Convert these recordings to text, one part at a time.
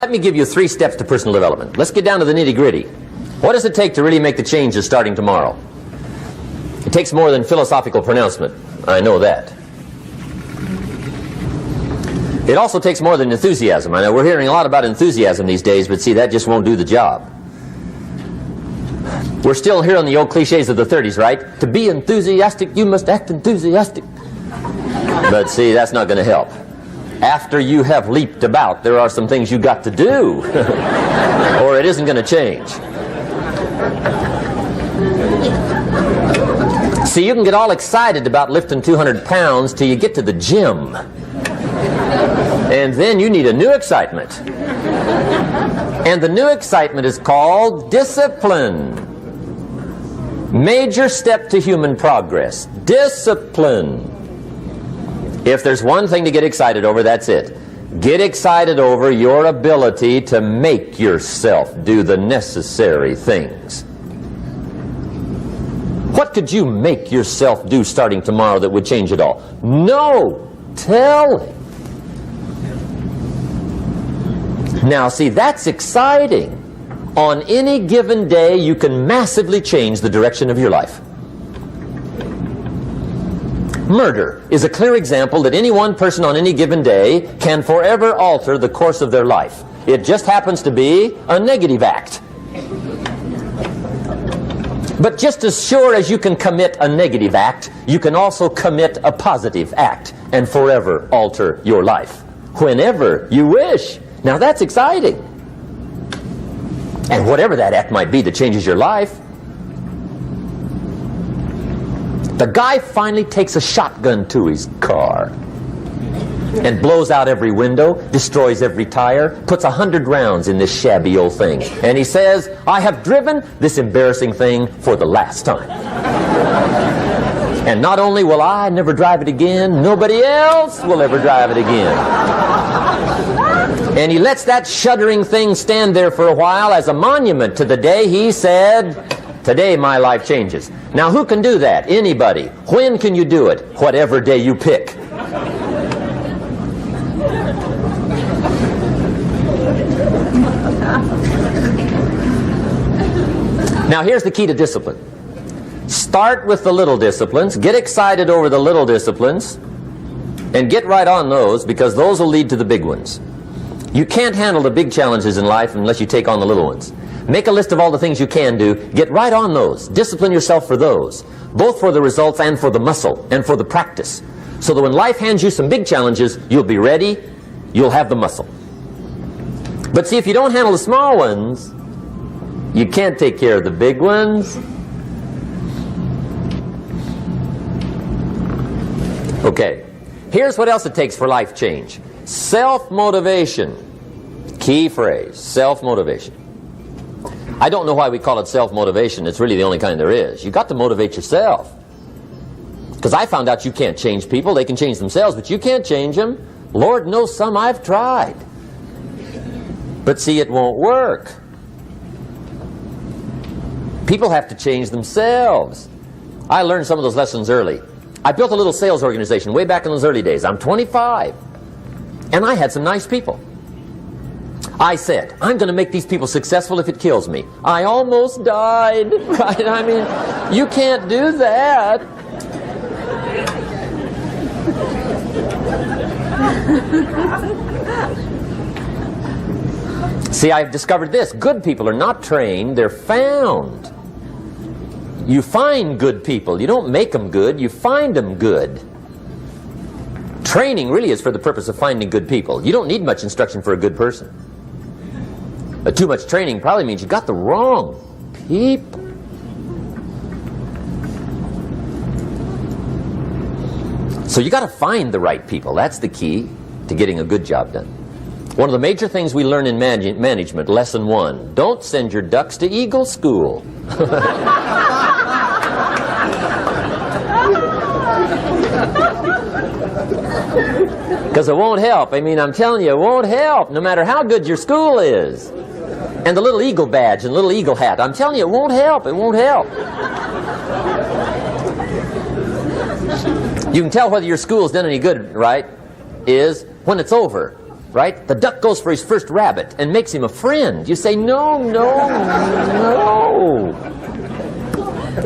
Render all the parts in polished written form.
Let me give you 3 steps to personal development. Let's get down to the nitty-gritty. What does it take to really make the changes starting tomorrow? It takes more than philosophical pronouncement. I know that. It also takes more than enthusiasm. I know we're hearing a lot about enthusiasm these days, but see, that just won't do the job. We're still hearing the old cliches of the 30s, right? To be enthusiastic, you must act enthusiastic. But see, that's not going to help. After you have leaped about, there are some things you got to do, or it isn't going to change. See, you can get all excited about lifting 200 pounds till you get to the gym. And then you need a new excitement. And the new excitement is called discipline. Major step to human progress. Discipline. If there's one thing to get excited over, that's it. Get excited over your ability to make yourself do the necessary things. What could you make yourself do starting tomorrow that would change it all? No telling. Now, see, that's exciting. On any given day, you can massively change the direction of your life. Murder is a clear example that any one person on any given day can forever alter the course of their life. It just happens to be a negative act. But just as sure as you can commit a negative act, you can also commit a positive act and forever alter your life. Whenever you wish. Now that's exciting. And whatever that act might be that changes your life. The guy finally takes a shotgun to his car and blows out every window, destroys every tire, puts 100 rounds in this shabby old thing. And he says, I have driven this embarrassing thing for the last time. And not only will I never drive it again, nobody else will ever drive it again. And he lets that shuddering thing stand there for a while as a monument to the day he said, today my life changes. Now who can do that? Anybody. When can you do it? Whatever day you pick. Now here's the key to discipline. Start with the little disciplines. Get excited over the little disciplines. And get right on those, because those will lead to the big ones. You can't handle the big challenges in life unless you take on the little ones. Make a list of all the things you can do. Get right on those. Discipline yourself for those, both for the results and for the muscle and for the practice. So that when life hands you some big challenges, you'll be ready, you'll have the muscle. But see, if you don't handle the small ones, you can't take care of the big ones. Okay, here's what else it takes for life change. Self-motivation. Key phrase, self-motivation. I don't know why we call it self-motivation. It's really the only kind there is. You've got to motivate yourself. Because I found out you can't change people. They can change themselves, but you can't change them. Lord knows some I've tried. But see, it won't work. People have to change themselves. I learned some of those lessons early. I built a little sales organization way back in those early days. I'm 25. And I had some nice people. I said, I'm going to make these people successful if it kills me. I almost died. Right? I mean, you can't do that. See, I've discovered this. Good people are not trained, they're found. You find good people. You don't make them good, you find them good. Training really is for the purpose of finding good people. You don't need much instruction for a good person. Too much training probably means you got the wrong people. So you got to find the right people. That's the key to getting a good job done. One of the major things we learn in management, lesson 1, don't send your ducks to Eagle School. Because it won't help. I mean, I'm telling you, it won't help, no matter how good your school is. And the little eagle badge and little eagle hat, I'm telling you, it won't help. It won't help. You can tell whether your school's done any good, right, is when it's over. right? The duck goes for his first rabbit and makes him a friend. You say, no, no, no.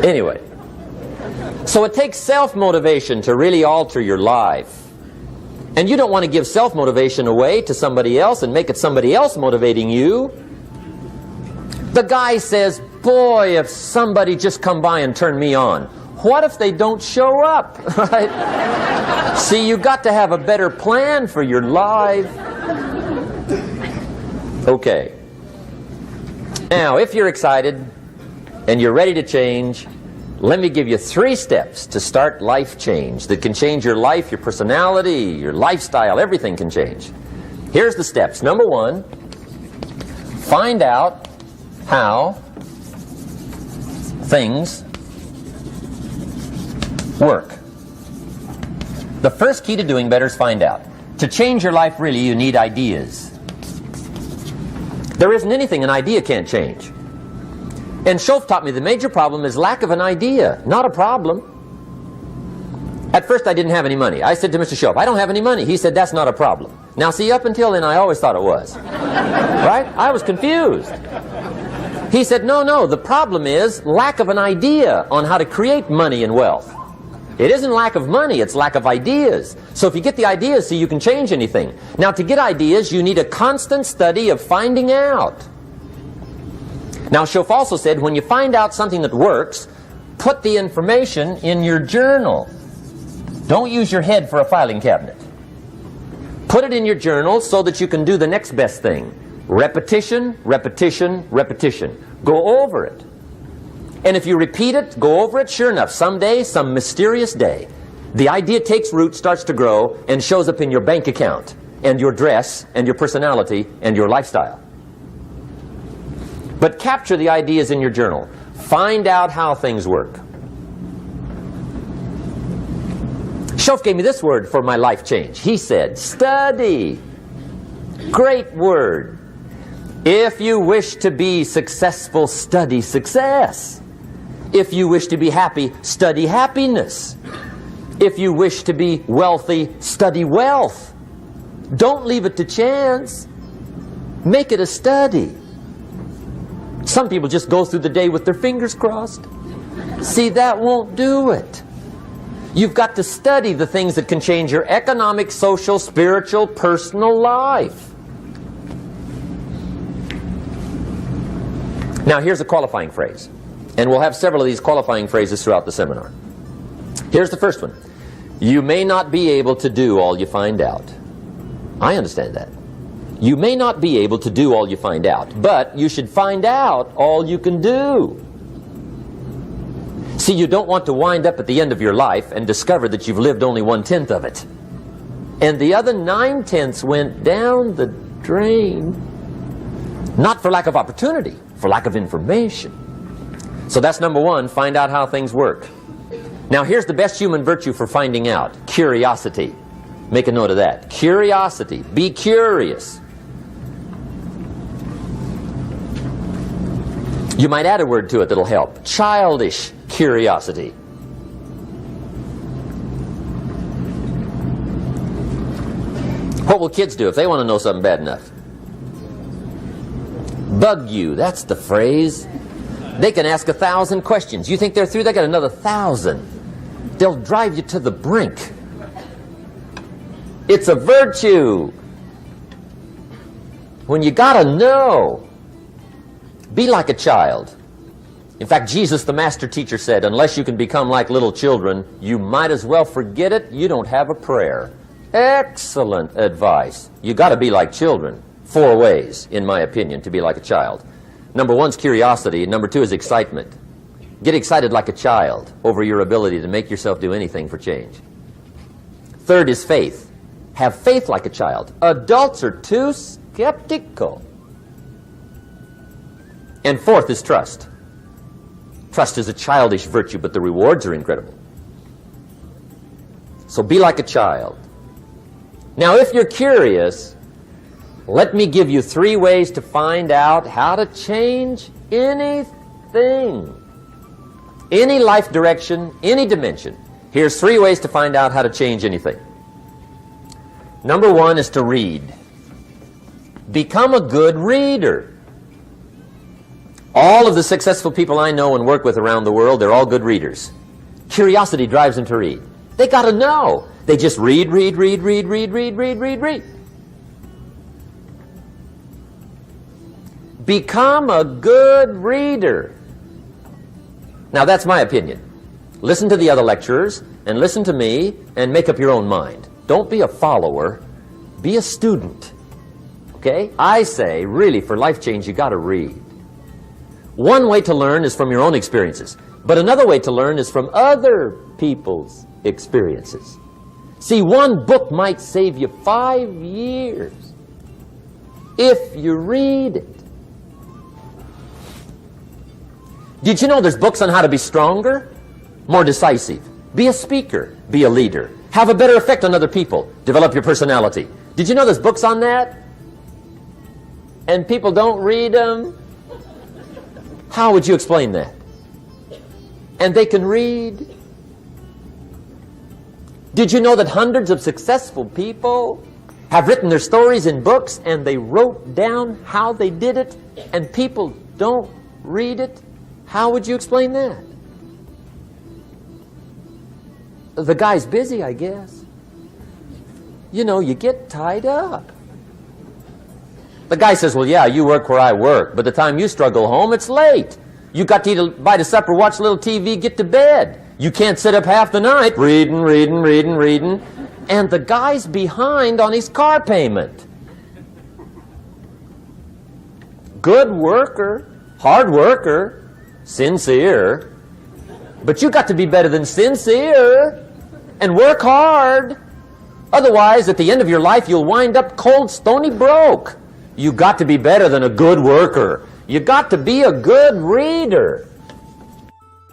Anyway, so it takes self-motivation to really alter your life. And you don't want to give self-motivation away to somebody else and make it somebody else motivating you. The guy says, boy, if somebody just come by and turn me on. What if they don't show up? Right? See, you got to have a better plan for your life. Okay. Now, if you're excited and you're ready to change, let me give you 3 steps to start life change that can change your life, your personality, your lifestyle. Everything can change. Here's the steps. Number 1, find out how things work. The first key to doing better is find out. To change your life, really, you need ideas. There isn't anything an idea can't change. And Schoaf taught me the major problem is lack of an idea, not a problem. At first I didn't have any money. I said to Mr. Schoaf, I don't have any money. He said, that's not a problem. Now see, up until then I always thought it was. Right? I was confused. He said, no, no, the problem is lack of an idea on how to create money and wealth. It isn't lack of money, it's lack of ideas. So if you get the ideas, see, you can change anything. Now to get ideas, you need a constant study of finding out. Now, Schoaf also said, when you find out something that works, put the information in your journal. Don't use your head for a filing cabinet. Put it in your journal so that you can do the next best thing. Repetition, repetition, repetition. Go over it. And if you repeat it, go over it, sure enough, someday, some mysterious day, the idea takes root, starts to grow, and shows up in your bank account, and your dress, and your personality, and your lifestyle. But capture the ideas in your journal. Find out how things work. Schoaf gave me this word for my life change. He said, study. Great word. If you wish to be successful, study success. If you wish to be happy, study happiness. If you wish to be wealthy, study wealth. Don't leave it to chance. Make it a study. Some people just go through the day with their fingers crossed. See, that won't do it. You've got to study the things that can change your economic, social, spiritual, personal life. Now, here's a qualifying phrase. And we'll have several of these qualifying phrases throughout the seminar. Here's the first one. You may not be able to do all you find out. I understand that. You may not be able to do all you find out, but you should find out all you can do. See, you don't want to wind up at the end of your life and discover that you've lived only 1/10 of it. And the other 9/10 went down the drain. Not for lack of opportunity, for lack of information. So that's number 1, find out how things work. Now here's the best human virtue for finding out. Curiosity. Make a note of that. Curiosity. Be curious. You might add a word to it that'll help. Childish curiosity. What will kids do if they want to know something bad enough? Bug you. That's the phrase. They can ask 1,000 questions. You think they're through? They got another 1,000. They'll drive you to the brink. It's a virtue. When you gotta know, be like a child. In fact, Jesus, the master teacher, said, unless you can become like little children, you might as well forget it. You don't have a prayer. Excellent advice. You got to be like children. 4 ways, in my opinion, to be like a child. Number 1 is curiosity. Number 2 is excitement. Get excited like a child over your ability to make yourself do anything for change. 3rd is faith. Have faith like a child. Adults are too skeptical. And 4th is trust. Trust is a childish virtue, but the rewards are incredible. So be like a child. Now, if you're curious, let me give you 3 ways to find out how to change anything. Any life direction, any dimension. Here's 3 ways to find out how to change anything. Number 1 is to read. Become a good reader. All of the successful people I know and work with around the world, they're all good readers. Curiosity drives them to read. They got to know. They just read. Become a good reader. Now that's my opinion. Listen to the other lecturers and listen to me and make up your own mind. Don't be a follower. Be a student. Okay? I say, really, for life change, you got to read. One way to learn is from your own experiences, but another way to learn is from other people's experiences. See, one book might save you 5 years if you read it. Did you know there's books on how to be stronger, more decisive? Be a speaker, be a leader, have a better effect on other people, develop your personality. Did you know there's books on that? And people don't read them? How would you explain that? And they can read. Did you know that hundreds of successful people have written their stories in books and they wrote down how they did it and people don't read it? How would you explain that? The guy's busy, I guess. You know, you get tied up. The guy says, well, yeah, you work where I work, but the time you struggle home, it's late. You got to eat a bite of supper, watch a little TV, get to bed. You can't sit up half the night reading. And the guy's behind on his car payment. Good worker, hard worker, sincere. But you got to be better than sincere and work hard. Otherwise, at the end of your life, you'll wind up cold, stony broke. You got to be better than a good worker. You got to be a good reader.